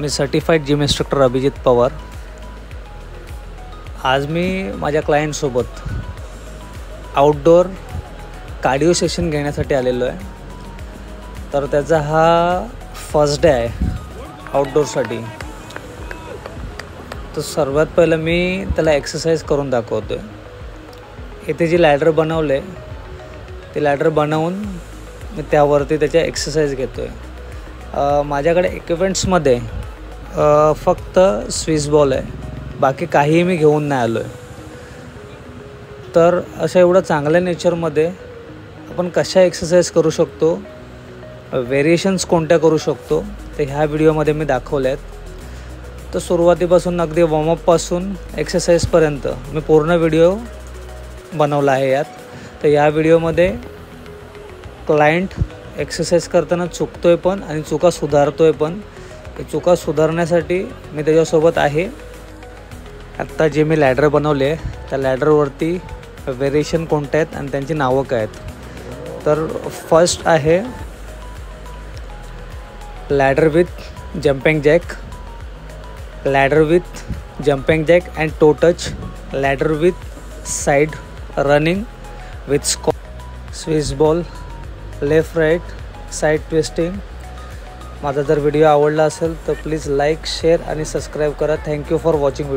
मी certified gym instructor Abhijit Pawar. आज मी माझ्या क्लायंटसोबत आउटडोर कार्डिओ सेशन घेण्यासाठी आलेलो आहे। तर त्याचा हा फर्स्ट डे आहे आउटडोरसाठी। तर सर्वात पहिलं मी त्याला एक्सरसाइज करून दाखवतो आहे। इथे जी लॅडर बनवलं आहे ते लॅडर बनवून मी त्यावरती त्याच्या एक्सरसाइज घेतो आहे। माझ्याकडे इक्विपमेंट्समध्ये फक्त स्विस बॉल आहे, बाकी काहीही मी घेऊन नाही आलो आहे। तर अशा एवढं चांगल्या नेचरमध्ये आपण कशा एक्सरसाइज करू शकतो, व्हेरिएशन्स कोणत्या करू शकतो ते ह्या व्हिडिओमध्ये मी दाखवले आहेत। तर सुरुवातीपासून अगदी वॉर्मअपपासून एक्सरसाइजपर्यंत मी पूर्ण व्हिडिओ बनवला आहे यात। तर या व्हिडिओमध्ये क्लायंट एक्सरसाइज करताना चुकतोय पण आणि चुका सुधारतोय पण। चुका सुधारण्यासाठी मी त्याच्यासोबत आहे। आत्ता जे मी लॅडर बनवले त्या लॅडरवरती व्हेरिएशन कोणत्या आहेत आणि त्यांची नावं काय आहेत। तर फर्स्ट आहे ladder with jumping jack, ladder with jumping jack and toe touch, ladder with side running with squat, Swiss ball, left right side twisting. माझा जर व्हिडिओ आवडला असेल तर प्लीज लाईक, शेअर आणि सबस्क्राईब करा। Thank you for watching.